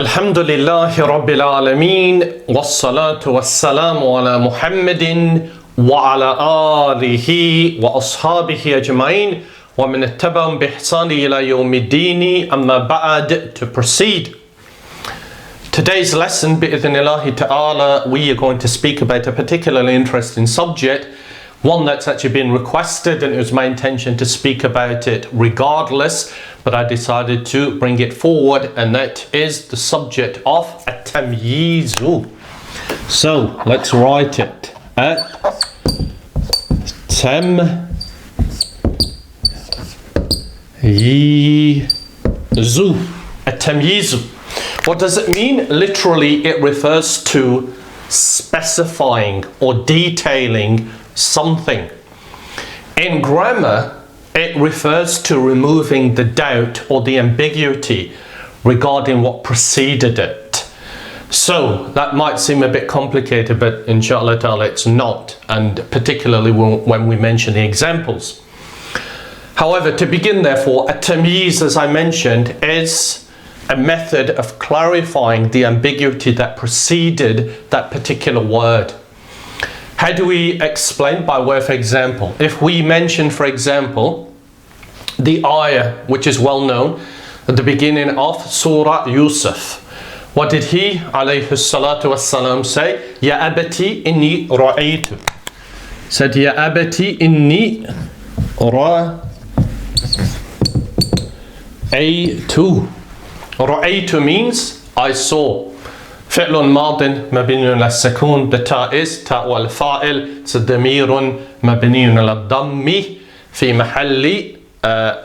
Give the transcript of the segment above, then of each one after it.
الحمد لله رب العالمين والصلاة والسلام على محمد وعلى آله وأصحابه أجمعين ومن اتبعهم بإحسان إلى يوم الدين أما بعد. To proceed, today's lesson بإذن الله تعالى, we are going to speak about a particularly interesting subject, one that's actually been requested, and it was my intention to speak about it regardless, but I decided to bring it forward, and that is the subject of at-tamyiz. So let's write it. At-tamyiz. At-tamyiz. What does it mean? Literally, it refers to specifying or detailing something. In grammar, it refers to removing the doubt or the ambiguity regarding what preceded it. So that might seem a bit complicated, but inshallah ta'ala it's not, and particularly when we mention the examples. However, to begin therefore, at-tamyiz, as I mentioned, is a method of clarifying the ambiguity that preceded that particular word. How do we explain? By way of example. If we mention, for example, the ayah which is well known at the beginning of Surah Yusuf, what did he alayhi salatu wassalam say? Ya abati inni ra'aytu. Said Ya abati inni ra'aytu. Ra'aytu means I saw. فعل ماض مبني على السكون بتاء تاء والفاعل ضمير مبني على الضم في محل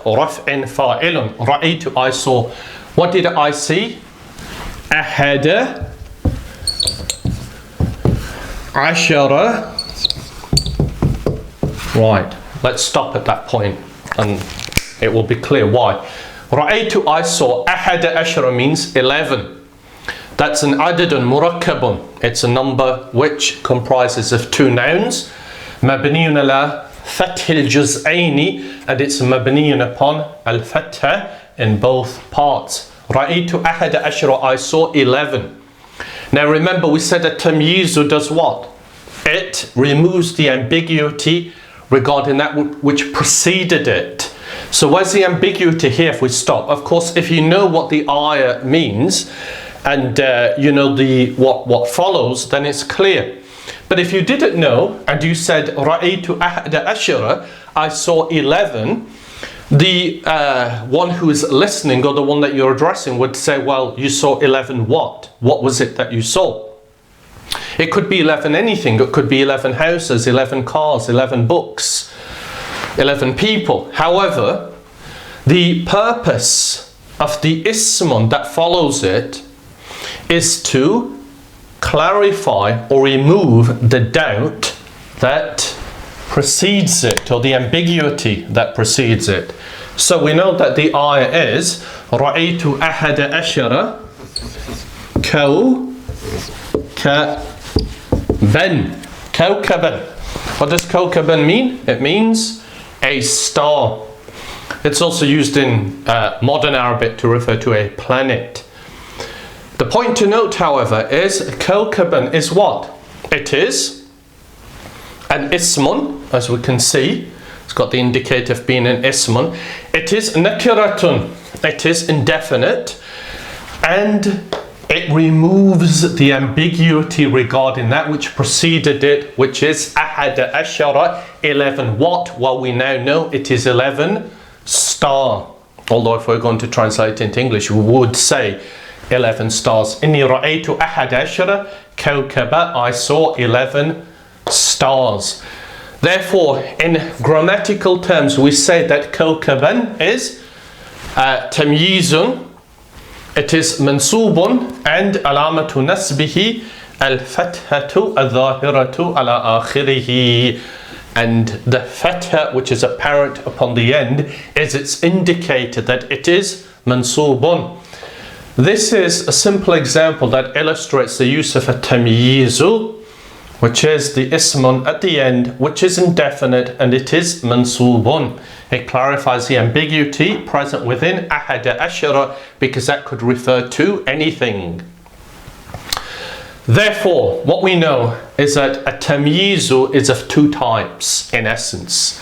رفع فاعل. رأيت, I saw. What did I see? أحد عشر. Right, let's stop at that point and it will be clear why. رأيت, I saw. أحد عشر means 11. That's an adadun murakkabun. It's a number which comprises of two nouns. Mabniyun ala fathil juz'aini, and it's mabniyun upon al-fatha in both parts. Ra'aytu ahada ashra, I saw 11. Now remember, we said that tamyizu does what? It removes the ambiguity regarding that which preceded it. So where's the ambiguity here if we stop? Of course, if you know what the ayah means, and you know what follows, then it's clear. But if you didn't know and you said Ra'aytu ahada ashara, I saw 11, the one who is listening or the one that you're addressing would say, well, you saw 11 what? What was it that you saw? It could be 11 anything. It could be 11 houses, 11 cars, 11 books, 11 people. However, the purpose of the ismun that follows it is to clarify or remove the doubt that precedes it, or the ambiguity that precedes it. So we know that the ayah is Ra'aytu ahada ashara kawkaban. Kawkaban. What does kawkaban mean? It means a star. It's also used in modern Arabic to refer to a planet. The point to note, however, is kawkaban is what? It is an ismun, as we can see. It's got the indicative being an ismun. It is nakiratun. It is indefinite, and it removes the ambiguity regarding that which preceded it, which is ahada ashara, 11 what? Well, we now know it is 11 star. Although if we're going to translate it into English, we would say 11 stars. Inni ra'aytu ahad ashara kawkaba, I saw 11 stars. Therefore, in grammatical terms, we say that kawkaban is tamyizun. It is mansubun, and alamatu nasbihi al-fathatu al-zahiratu ala akhirihi. And the fatha, which is apparent upon the end, is its indicator that it is mansubun. This is a simple example that illustrates the use of a tamyizu which is the ismun at the end, which is indefinite, and it is mansubun. It clarifies the ambiguity present within ahada ashara, because that could refer to anything. Therefore, what we know is that a tamyizu is of two types in essence.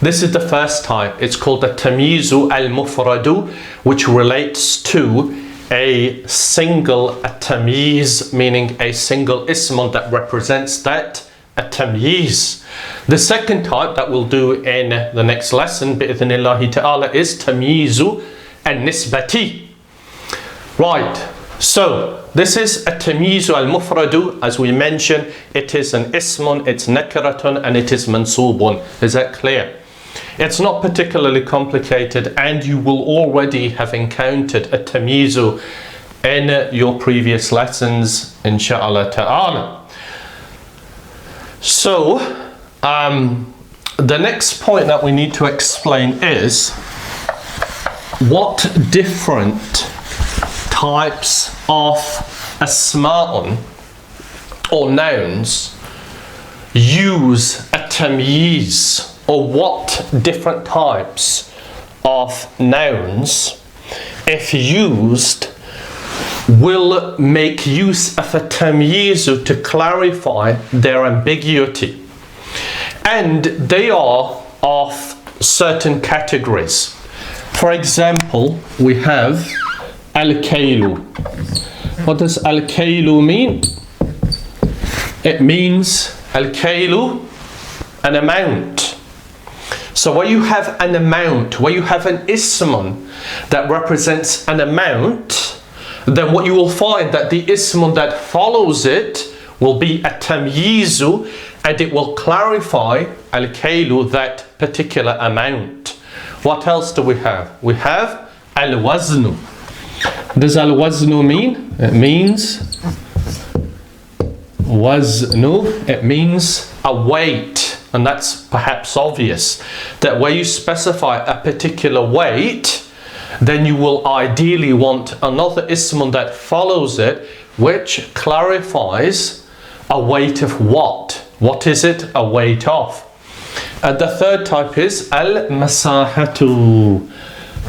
This is the first type. It's called a tamyizu al-mufradu, which relates to a single tamyiz, meaning a single ismun that represents that tamyiz. The second type that we'll do in the next lesson, bi'idhnillahi ta'ala, is tamyizu al-nisbati. Right. So this is a tamyizu al-mufradu. As we mentioned, it is an ismun, it's nakaratun, and it is mansubun. Is that clear? It's not particularly complicated, and you will already have encountered a tamyizu in your previous lessons, inshallah ta'ala. So the next point that we need to explain is what different types of asma'un or nouns use a tamyiz, or what different types of nouns, if used, will make use of a tamyiz to clarify their ambiguity. And they are of certain categories. For example, we have al-kaylu. What does al-kaylu mean? It means al-kaylu, an amount. So where you have an amount, where you have an ismun that represents an amount, then what you will find that the ismun that follows it will be a tamyizu, and it will clarify al-kaylu, that particular amount. What else do we have? We have al-waznu. What does al-waznu mean? It means waznu, it means a weight. And that's perhaps obvious, that where you specify a particular weight, then you will ideally want another ismun that follows it, which clarifies a weight of what. What is it a weight of? And the third type is al-masahatu.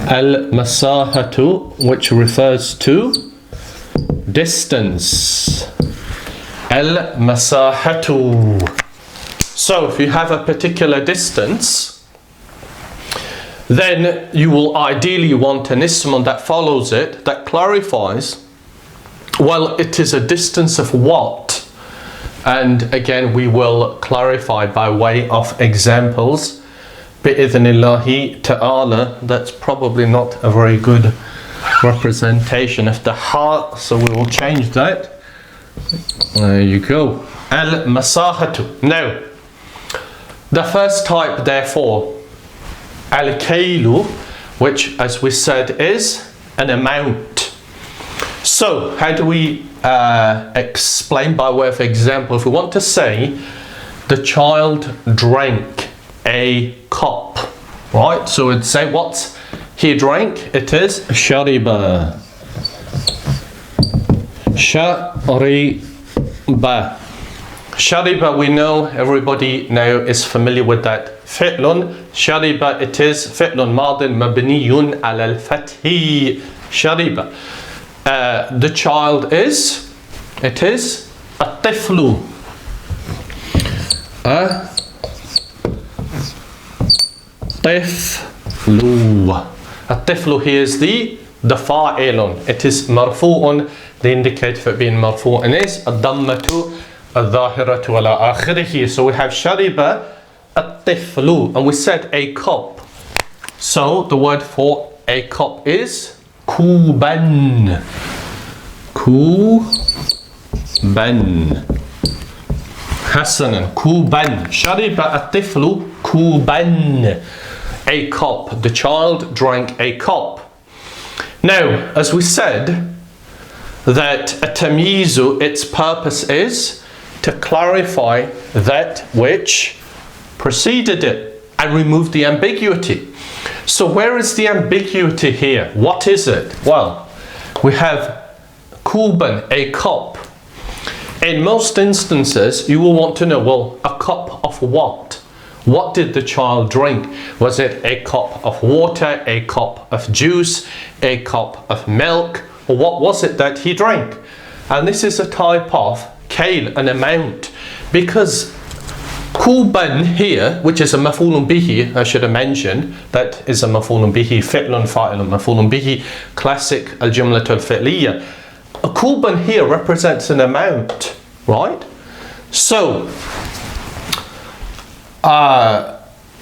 Al-masahatu, which refers to distance. Al-masahatu. So if you have a particular distance, then you will ideally want an ismun that follows it, that clarifies, well, it is a distance of what? And again, we will clarify by way of examples. Bi'idhnillahi ta'ala, that's probably not a very good representation of the ha, so we will change that. There you go. Al-masahatu. Now, the first type, therefore, al-kaylu, which, as we said, is an amount. So, how do we explain by way of example? If we want to say the child drank a cup, right? So we'd say what he drank. It is shariba. Shariba. Shariba, we know, everybody now is familiar with that. Fi'lun, shariba, it is fi'lun madin mabniyun ala al-fathi. Shariba. The child is, it is at-tiflu. At-tiflu. At-tiflu here is the fa'ilun. It is marfu'un. The indicator for it being marfu'un is ad-dammatu al-dhahiratu ala akhirihi. So we have shariba at-tiflu, and we said a cup. So the word for a cup is kuban. Kuban. Hasanan. Kuban. Shariba at-tiflu kuban. A cup. The child drank a cup. Now, as we said, that a tamyizu, its purpose is to clarify that which preceded it and remove the ambiguity. So where is the ambiguity here? What is it? Well, we have kuban, a cup. in most instances, you will want to know, well, a cup of what? What did the child drink? Was it a cup of water, a cup of juice, a cup of milk, or what was it that he drank? And this is a type of kale, an amount, because kuban here, which is a maf'ulun bihi, I should have mentioned, that is a maf'ulun bihi, fi'lun fa'ilun maf'ulun bihi, classic al-jumlat al-fi'liya. A kuban here represents an amount, right? So,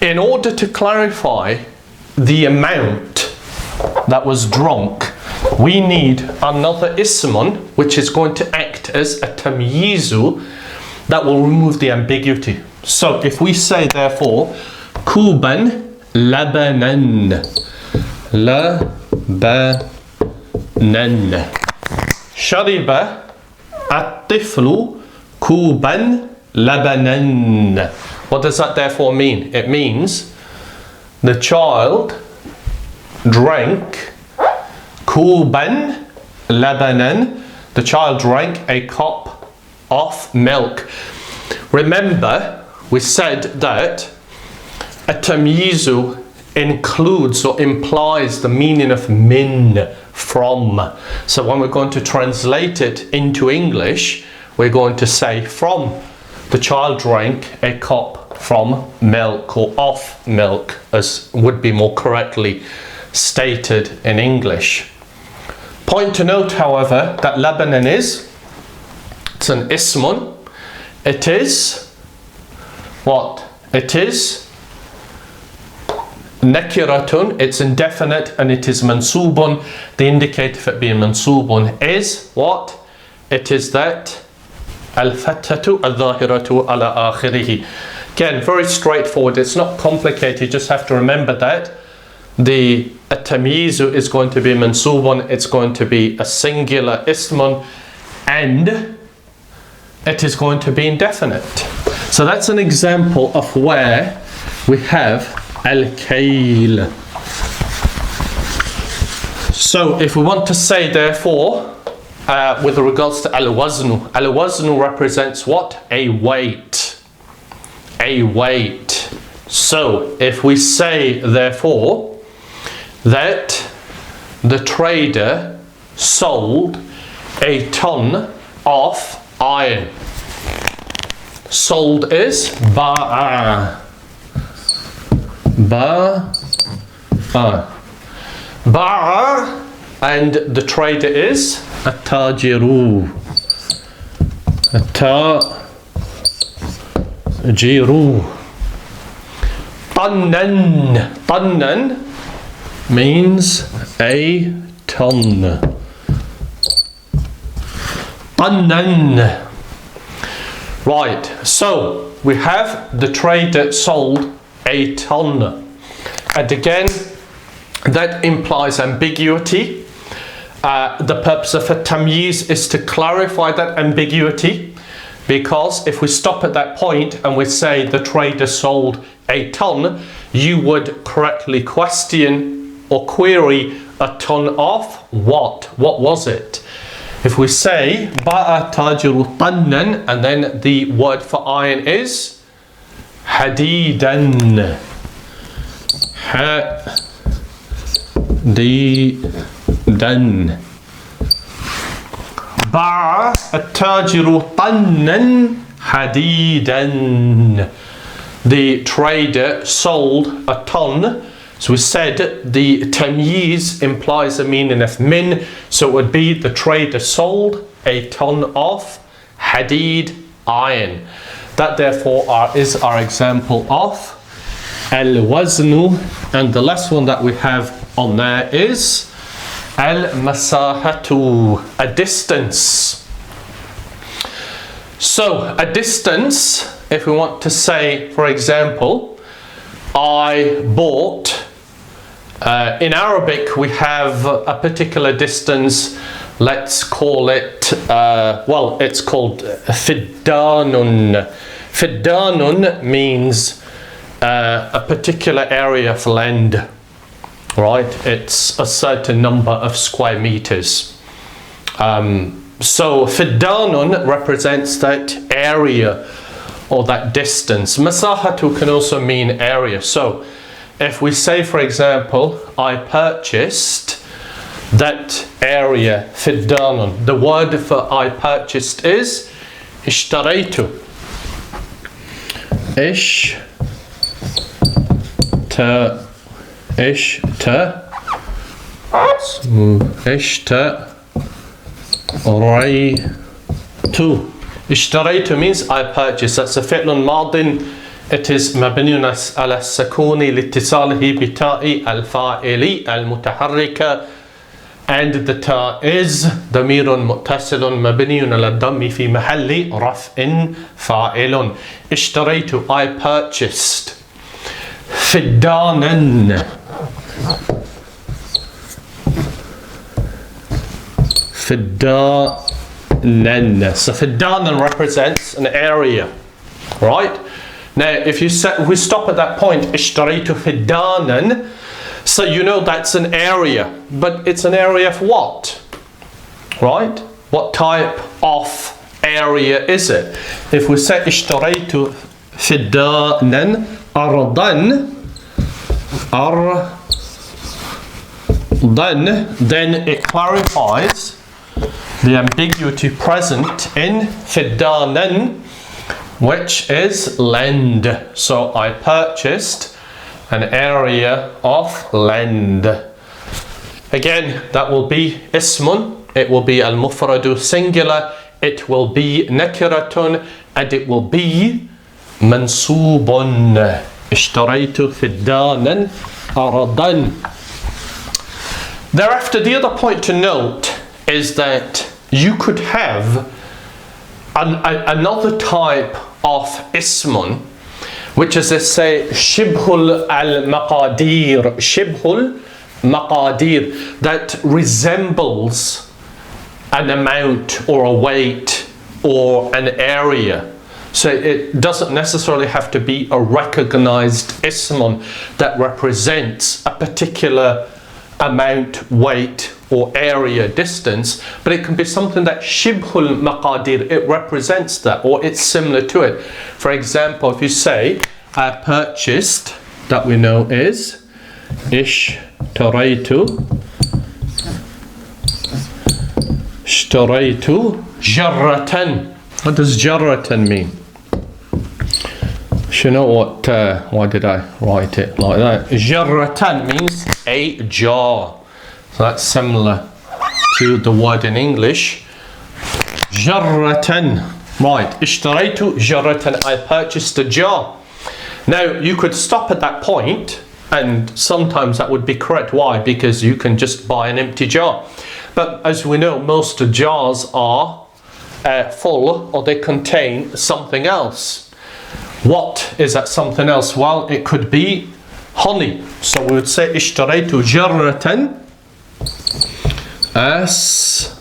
in order to clarify the amount that was drunk, we need another ismun, which is going to act as a tamyizu that will remove the ambiguity. So if we say therefore kuban labanan, labanan, shariba at-tiflu kuban labanan. What does that therefore mean? It means the child drank kuban labanan, the child drank a cup of milk. Remember, we said that a tamyizu includes or implies the meaning of min, from. So when we're going to translate it into English, we're going to say from. The child drank a cup from milk, or of milk, as would be more correctly stated in English. Point to note, however, that labanan it's an ismun. It is what? It is nakiratun, it's indefinite, and it is mansubun. The indicator for it being mansubun is what? It is that al-fathatu al-dhahiratu ala akhirihi. Again, very straightforward, it's not complicated, you just have to remember that the tamyizu is going to be mansubun, it's going to be a singular ismun, and it is going to be indefinite. So that's an example of where we have al-kayl. So if we want to say therefore, with regards to al-waznu, al-waznu represents what? A weight. A weight. So if we say therefore that the trader sold a ton of iron. Sold is ba'a. Ba'a. Ba'a, and the trader is at-tajiru. At-tajiru. Tannan. Tannan means a ton. Tannan. Right, so we have the trader sold a ton. And again, that implies ambiguity. The purpose of a tamyiz is to clarify that ambiguity, because if we stop at that point and we say the trader sold a ton, you would correctly question or query a ton of what? What was it? If we say ba'a tajiru tannan, and then the word for iron is hadidan. Hadidan. Ba'a tajiru tannan hadidan. The trader sold a ton. So we said the tamyiz implies a meaning of min, so it would be the trader sold a ton of hadid, iron. That therefore is our example of al-waznu, and the last one that we have on there is al-masahatu, a distance. So a distance, if we want to say, for example, I bought, in Arabic we have a particular distance, let's call it, well, it's called fiddanun. Fiddanun means a particular area of land, right? It's a certain number of square meters. So فدان represents that area or that distance. مساحة can also mean area. So if we say, for example, I purchased that area فدان, the word for I purchased is اشتريت. اشتريت means I purchased. That's a فعل ماض. It is مبني على السكون لاتصاله بتاء الفاعل المتحركة, and the ta is ضمير متصل مبني على الضم في محل رفع فاعل. اشتريت I purchased. فدانا So فدانا represents an area, right? Now if we stop at that point, اشتريت فدانا, so you know that's an area, but it's an area of what? Right? What type of area is it? If we say اشتريت فدانا أرضا, then it clarifies the ambiguity present in فدانا, which is land. So I purchased an area of land. Again, that will be ismun, it will be al-mufradu singular, it will be nakiratun, and it will be mansubun. اشتريت فدانا أرضا. Thereafter, the other point to note is that you could have another type of ismun, which is, let's say, shibhul al-maqadir, shibhul maqadir, that resembles an amount or a weight or an area. So it doesn't necessarily have to be a recognized ismun that represents a particular amount, weight, or area, distance, but it can be something that shibhul maqadir, it represents that, or it's similar to it. For example, if you say I purchased, that we know is اشتريت jarratan. What does jarratan mean? You know what, why did I write it like that? Jarratan means a jar. So that's similar to the word in English. Jarratan. Right. Ishtaraytu jarratan. I purchased a jar. Now, you could stop at that point, and sometimes that would be correct. Why? Because you can just buy an empty jar. But as we know, most jars are full, or they contain something else. What is that something else? Well, it could be honey. So we would say ishtaraytu jarratan aslan.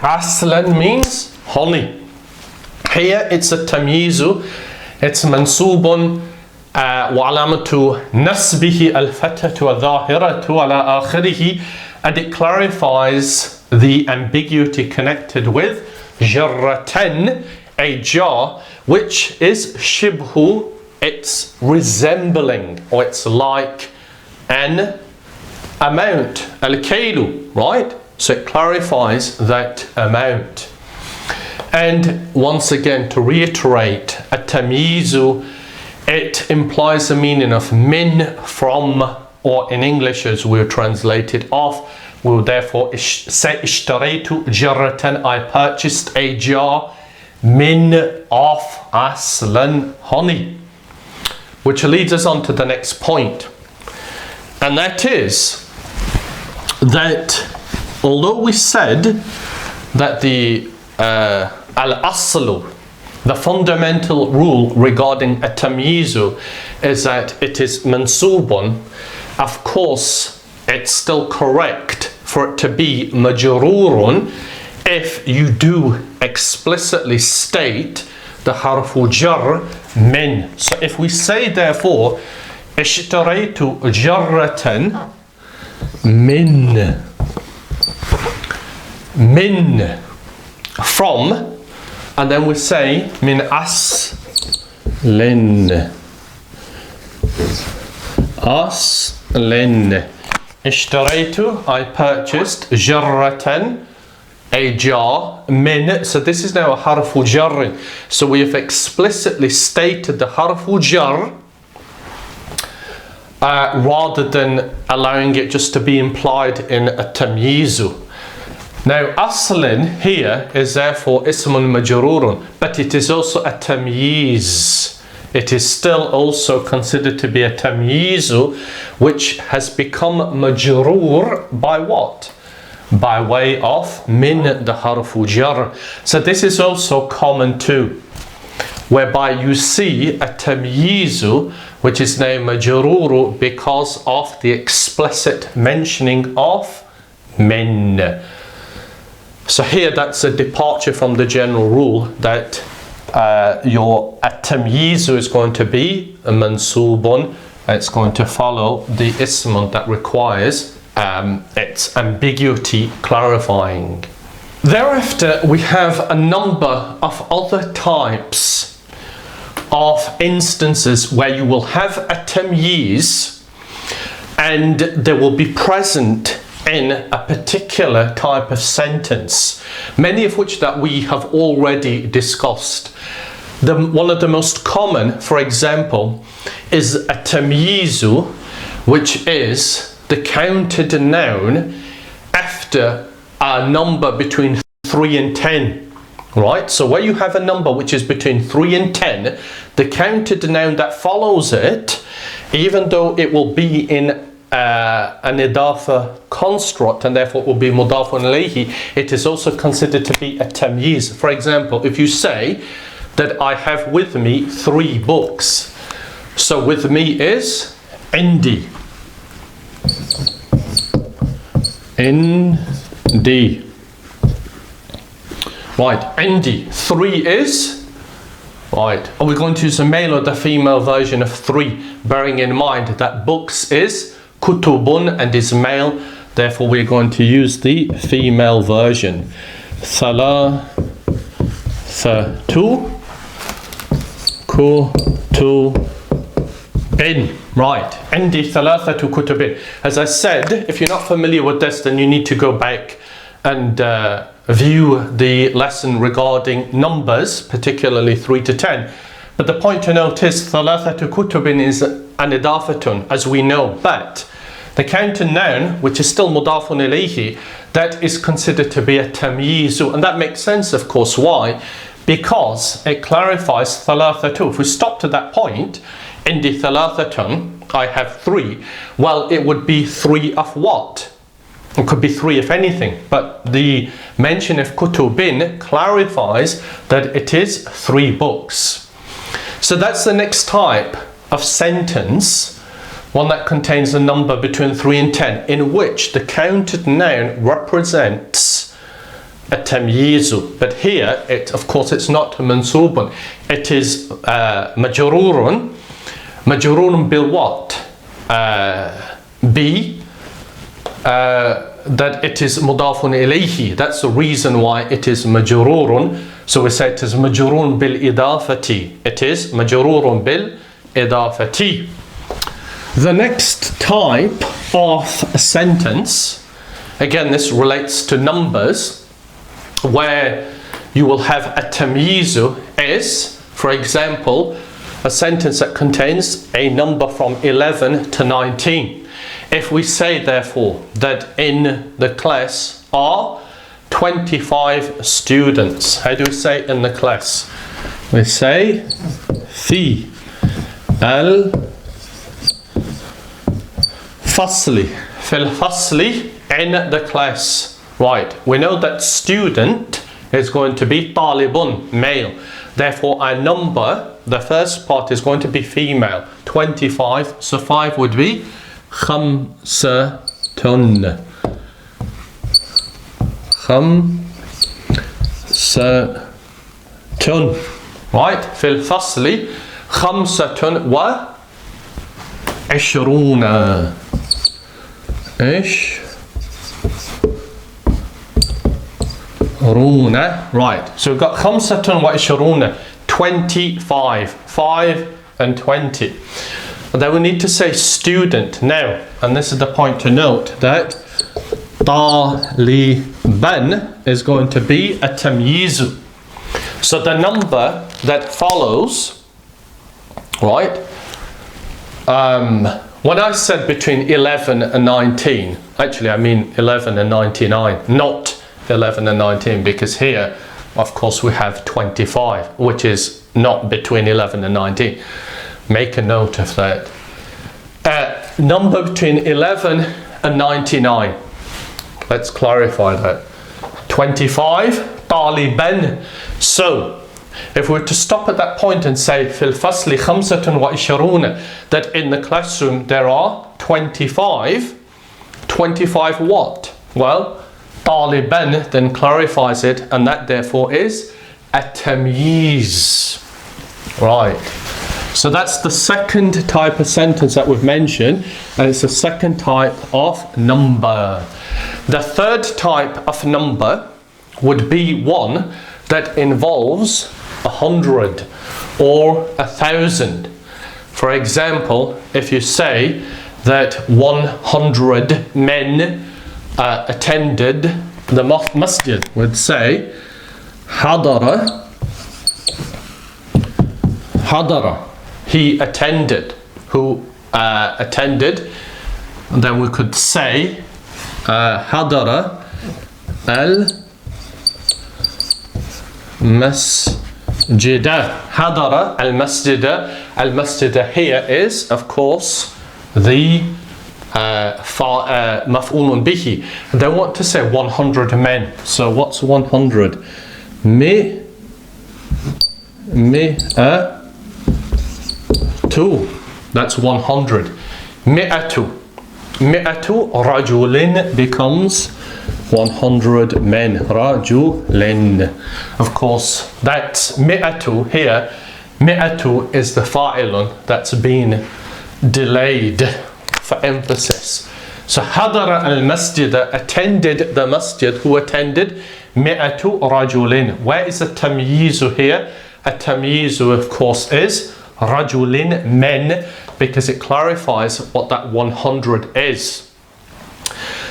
Aslan means honey. Here it's a tamyizu, it's mansubun وعلامة نسبه الفتحة والظاهرة على آخره, and it clarifies the ambiguity connected with jarratan, a jar, which is shibhu, it's resembling, or it's like an amount, al-kailu, right? So it clarifies that amount. And once again, to reiterate, a tamyizu, it implies the meaning of min, from, or in English as we'll translate it off, we'll therefore say ishtaraytu jarratan, I purchased a jar, min, of, aslan, honey. Which leads us on to the next point. And that is that although we said that the al-aslu, the fundamental rule regarding a tamyizu is that it is mansubun, of course it's still correct for it to be majrurun if you do explicitly state the harfu jar min. So if we say therefore ishtaraytu jarratan min min, from, and then we say min aslin. Aslin. Ishtaraytu, I purchased, jarratan, a jar, min. So this is now a harfu jar. So we have explicitly stated the harfu jar rather than allowing it just to be implied in a tamyizu. Now aslin here is therefore ismun majrurun, but it is also a tamyiz. It is still also considered to be a tamyizu, which has become majroor by what? By way of min, the harfu jar. So this is also common too, whereby you see a tamyizu which is now majroor because of the explicit mentioning of min. So here that's a departure from the general rule that your tamyizu is going to be a mansubun. It's going to follow the ismun that requires its ambiguity clarifying. Thereafter, we have a number of other types of instances where you will have a tamyiz and they will be present in a particular type of sentence, many of which that we have already discussed. One of the most common, for example, is a tamyizu, which is the counted noun after a number between 3 and 10. Right? So where you have a number which is between 3 and 10, the counted noun that follows it, even though it will be in an idafa construct and therefore it will be mudafun ilayhi, it is also considered to be a tamyiz. For example, if you say that I have with me 3 books, so with me is indi. Indi. Right, indi. 3 is? Right, are we going to use the male or the female version of 3? Bearing in mind that books is kutubun and is male, therefore we're going to use the female version. Thalathatu kutubin. Right, indi thalathatu kutubin. As I said, if you're not familiar with this, then you need to go back and view the lesson regarding numbers, particularly 3 to 10. But the point to note is thalathatu kutubin is an idafatun, as we know, but the counted noun, which is still mudafun ilayhi, that is considered to be a tamyizu, and that makes sense, of course. Why? Because it clarifies thalathatu. If we stop to that point, indi thalathatun, I have 3. Well, it would be 3 of what? It could be 3 of anything, but the mention of kutubin clarifies that it is 3 books. So that's the next type of sentence, one that contains a number between 3 and 10, in which the counted noun represents a tamyizu. But here, of course, it's not mansubun. It is majrurun. Majrurun bil what? That it is mudafun ilayhi. That's the reason why it is majrurun. So we say it is majrurun bil idafati. It is majrurun bil idafati. The next type of a sentence, again this relates to numbers, where you will have a tamyizu is, for example, a sentence that contains a number from 11 to 19. If we say therefore that in the class are 25 students, how do we say in the class? We say fi al fasli, fil fasli, in the class. Right, we know that student is going to be talibun, male. Therefore our number, the first part is going to be female, 25, so 5 would be khamsatun. Khamsatun. Right, fil fasli khamsatun wa ishruna. Right, so we've got 25 25, 5 and 20. And then we need to say student now, and this is the point to note that طالباً is going to be a tamyiz. So the number that follows, right, when I said between 11 and 19, actually I mean 11 and 99, not 11 and 19, because here of course we have 25, which is not between 11 and 19. Make a note of that. Number between 11 and 99. Let's clarify that. 25, طالباً. So, if we were to stop at that point and say في الفصل 25, that in the classroom there are 25. 25 what? Well, طالباً then clarifies it, and that therefore is a tamyiz. Right. So that's the second type of sentence that we've mentioned, and it's the second type of number. The third type of number would be one that involves 100 or 1,000. For example, if you say that 100 men attended the masjid, would say حضر, he attended, who attended, and then we could say حضر المسجد. حضر المسجد. المسجد here is of course the مفعول به. They want to say 100 men. So what's 100? Two. That's 100. مئة رجل becomes 100 men. رجل. Of course, that's مئة here. مئة is the fa'ilun that's been delayed for emphasis. So حضر المسجد, attended the masjid. Who attended? مئة رجل. Where is the tamyiz here? A tamyiz of course is رجل, men, because it clarifies what that 100 is.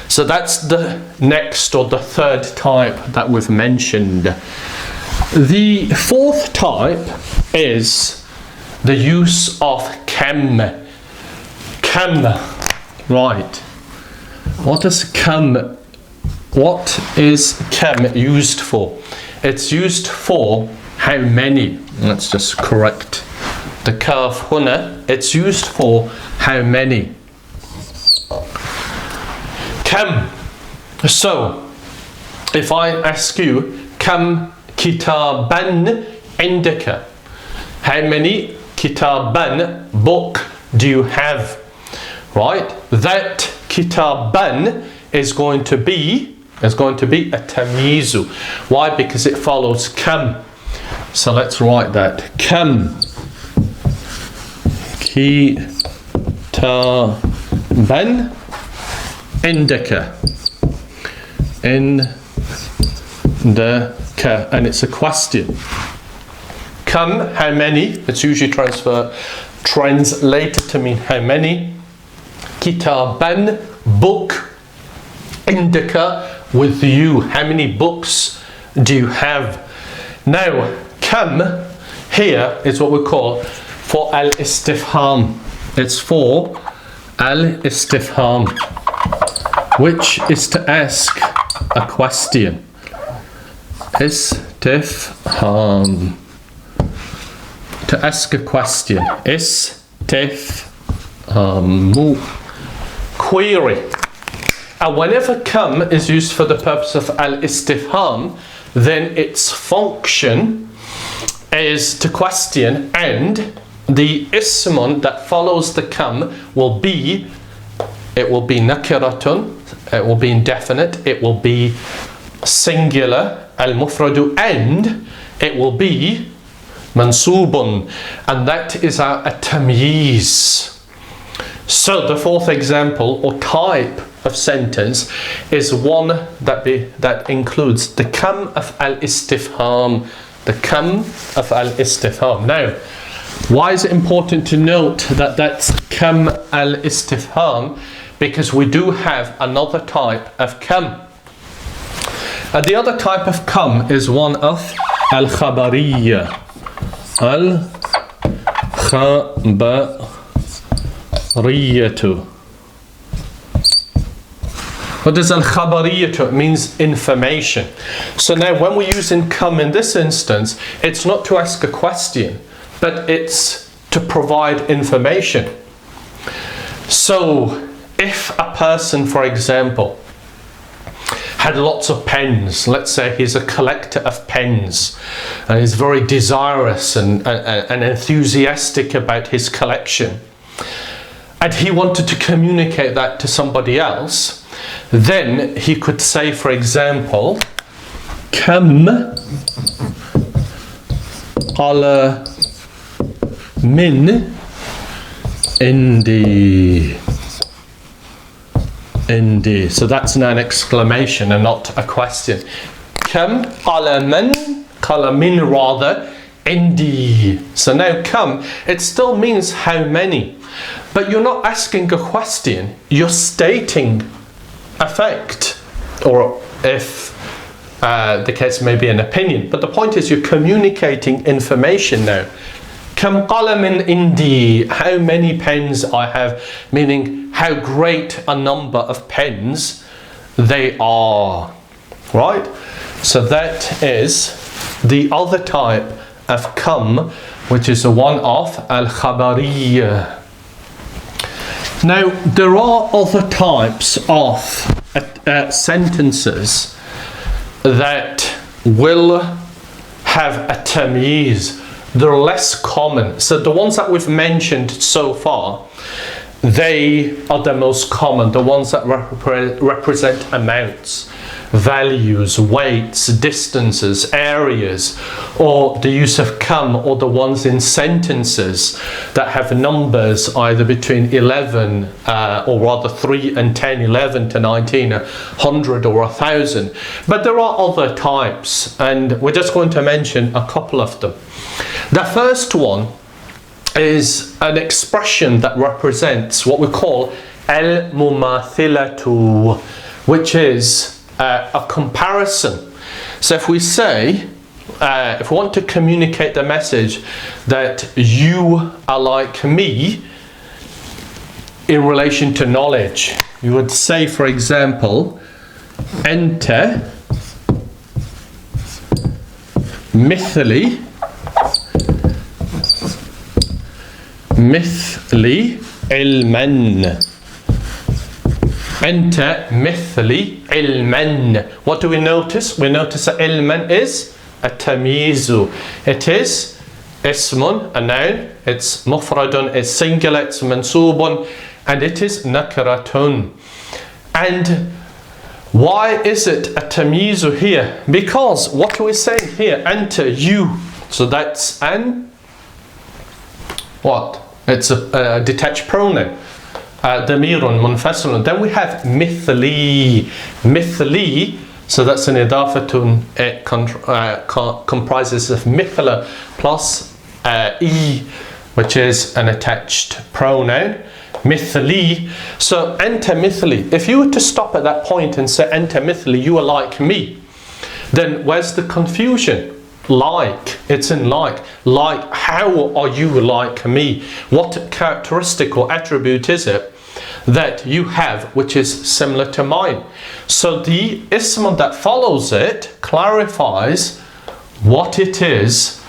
So that's the next or the third type that we've mentioned. The fourth type is the use of kam. Kam. Right. What is kam? What is kam used for? It's used for how many. Let's just correct the kaf huna. It's used for how many. Kam. So, if I ask you, kam kitaban indaka? How many kitaban, book, do you have? Right? That kitaban is going to be a tamyizu. Why? Because it follows kam. So let's write that. Kam kitaban indaka. Indaka. And it's a question. Kam, how many? It's usually translated to mean how many. Kitaban, book. Indaka, with you. How many books do you have? Now, kam here is what we call for al-istifham. It's for al-istifham, which is to ask a question. Istifham. To ask a question. Istifhamu. Query. And whenever kam is used for the purpose of al-istifham, then its function is to question, and the ismun that follows the kam will be nakiratun, it will be indefinite, it will be singular, al-mufradu, and it will be mansubun, and that is a tamyiz. So the fourth example or type of sentence is one that includes the kam of al-istifham. The kam of al-istifham. Now, why is it important to note that that's kam al-istifham? Because we do have another type of kam. And the other type of kam is one of al-khabariyya. Al-khabariyatu. What does al-khabariyatu? It means information. So now when we're using kam in this instance, it's not to ask a question, but it's to provide information. So if a person, for example, had lots of pens, let's say he's a collector of pens and he's very desirous and enthusiastic about his collection, and he wanted to communicate that to somebody else, then he could say, for example, kam qala min indi. Indi. So that's now an exclamation and not a question. Kam qala min rather indi. So now kam, it still means how many, but you're not asking a question, you're stating a fact, or if the case may be an opinion, but the point is you're communicating information now. Kam qala min indi, how many pens I have, meaning how great a number of pens they are, right? So that is the other type of kam, which is the one of al-khabariyya. Now, there are other types of sentences that will have a tamyiz. They're less common. So the ones that we've mentioned so far, they are the most common, the ones that represent amounts, values, weights, distances, areas, or the use of kam, or the ones in sentences that have numbers either between 11 or rather 3 and 10, 11 to 19, 100 or 1,000. But there are other types, and we're just going to mention a couple of them. The first one is an expression that represents what we call al-mumathilatu, which is a comparison. So if we say, if we want to communicate the message that you are like me in relation to knowledge, you would say, for example, anta mithli ilman. Anta mithli ilman. What do we notice? We notice that ilman is a tamyizu. It is ismun, a noun. It's mufradun, it's singular, it's mansubun, and it is nakaratun. And why is it a tamyizu here? Because what are we saying here? Anta, you. So that's an what? It's a detached pronoun. Damirun munfasilun. Then we have mithli. Mithli, so that's an idafatun. It comprises of mithla plus e, which is an attached pronoun. Mithli. So anta mithli. If you were to stop at that point and say anta mithli, you are like me, then where's the confusion? Like, it's in like. Like, how are you like me? What characteristic or attribute is it that you have which is similar to mine? So the ism that follows it clarifies what it is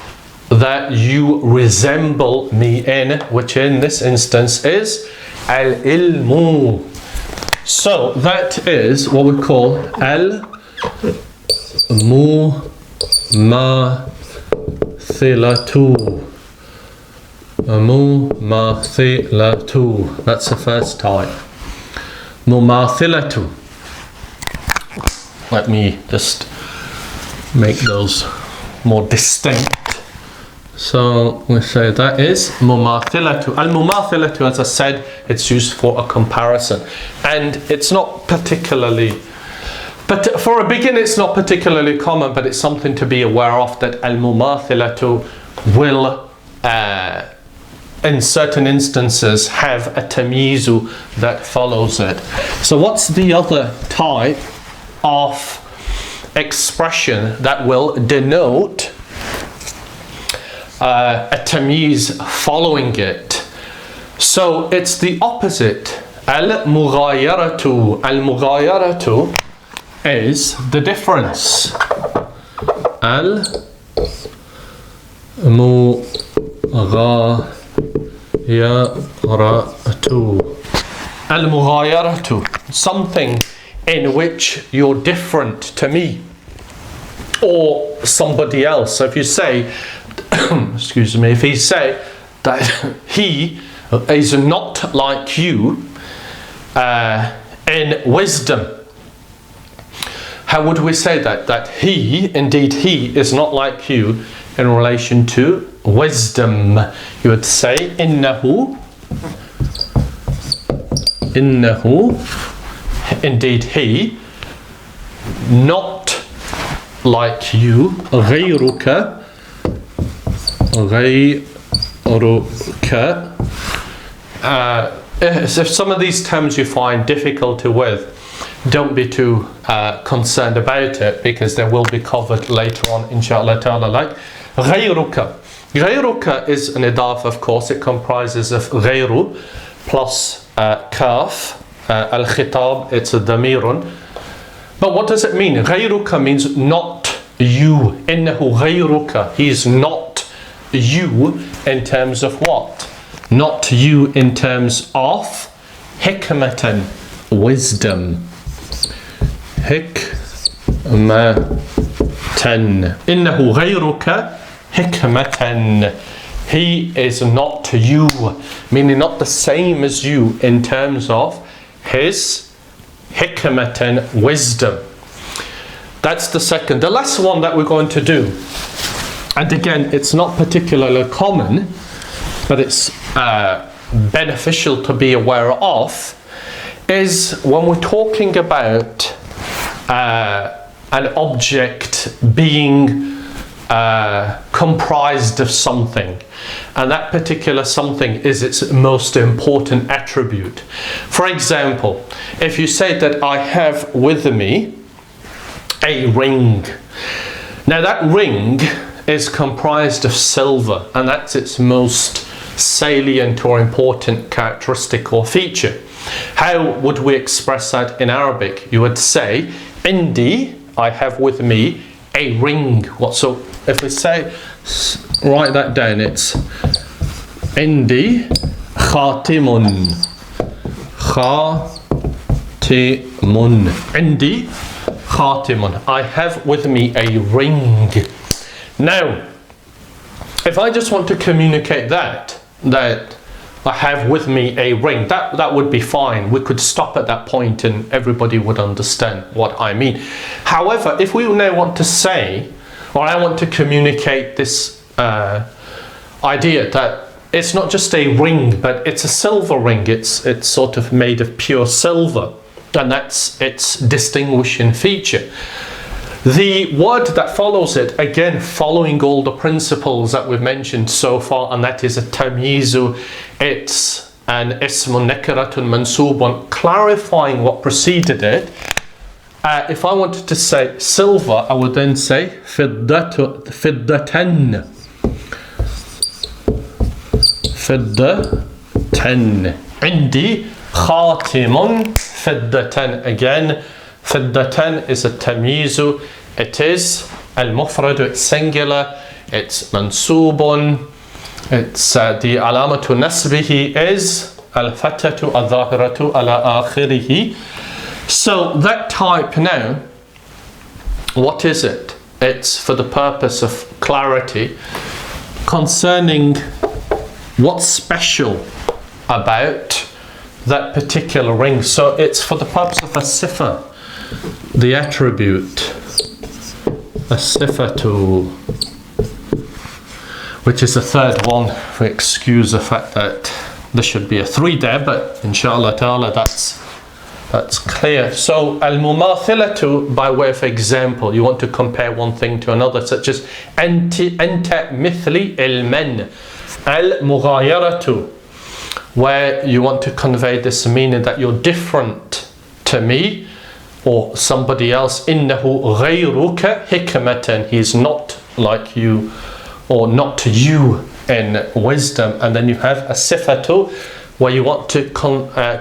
that you resemble me in, which in this instance is al-ilmu. So that is what we call al-mumathilatu. Mumathilatu. That's the first type. Mumathilatu. Let me just make those more distinct So we say that is mumathilatu. Al-mumathilatu, as I said, it's used for a comparison. And it's not particularly, but for a beginner it's not particularly common, but it's something to be aware of, that al-mumathilatu will, in certain instances, have a tamyizu that follows it. So what's the other type of expression that will denote a tamyiz following it? So it's the opposite. Al-mughayaratu. Al-mughayaratu is the difference. Al-mughayaratu. Al-mughayaratu. Something in which you're different to me or somebody else. So if you say, excuse me, if he say that he is not like you in wisdom, how would we say that? That he, indeed he, is not like you in relation to wisdom. You would say, innahu, indeed he, not like you, ghayruka, if some of these terms you find difficulty with, don't be too concerned about it, because they will be covered later on, inshallah ta'ala. Like ghayruka. Ghayruka is an idaf, of course. It comprises of ghayru plus kaf, al-khitab, it's a damirun. But what does it mean? Ghayruka means not you. Innahu ghayruka. He is not you in terms of what? Not you in terms of hikmatan, wisdom. Hikmatan. Innahu ghayruka hikmatan. He is not you, meaning not the same as you in terms of his hikmatan, wisdom. That's the second. The last one that we're going to do, and again it's not particularly common, but it's beneficial to be aware of, is when we're talking about an object being comprised of something, and that particular something is its most important attribute. For example, if you say that I have with me a ring, now that ring is comprised of silver, and that's its most salient or important characteristic or feature. How would we express that in Arabic? You would say, Indi, I have with me a ring. What? So if we say, write that down, it's Indi khatimun. Khatimun. Indi khatimun. I have with me a ring. Now, if I just want to communicate that I have with me a ring, that would be fine. We could stop at that point and everybody would understand what I mean. However, if we now want to say, or I want to communicate this idea that it's not just a ring, but it's a silver ring, it's sort of made of pure silver, and that's its distinguishing feature. The word that follows it, again following all the principles that we've mentioned so far, and that is a tamyizu. It's an ismun nakratun mansubun, clarifying what preceded it. If I wanted to say silver, I would then say fiddatan. Fiddatan. Indi khatimun fiddatan. Again, fiddatan is a tamyizu. It is al-mufrad, it's singular, it's mansubun, it's the alamatu nasbihi is al-fatatu al-dhahiratu ala akhirihi. So that type now, what is it? It's for the purpose of clarity concerning what's special about that particular ring. So it's for the purpose of a sifa, the attribute, a sifatu. which is the third one. We excuse the fact that there should be a 3 there, but inshallah ta'ala that's clear. So al-mumathilatu, by way of example, you want to compare one thing to another, such as anta mithli ilman. Al-mughayaratu, where you want to convey this meaning that you're different to me or somebody else. Innahu ghayruka hikmatan, he's not like you or not to you in wisdom. And then you have a sifatu, where you want to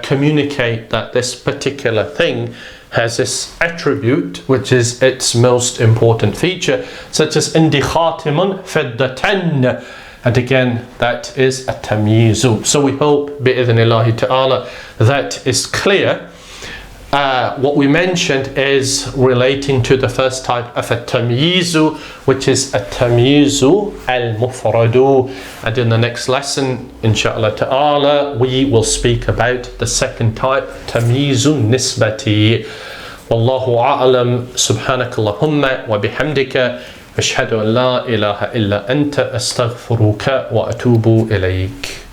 communicate that this particular thing has this attribute, which is its most important feature, such as indi khatimun fiddatan, and again that is a tamyizu. So we hope bi'idhnillahi ta'ala that is clear. What we mentioned is relating to the first type of a tamyizu, which is a tamyizu al-mufradu. And in the next lesson, inshallah ta'ala, we will speak about the second type, tamyizu nisbati. Wallahu a'lam. Subhanakallahumma wa bihamdika. Ashhadu an la ilaha illa anta astaghfiruka wa atubu ilayk.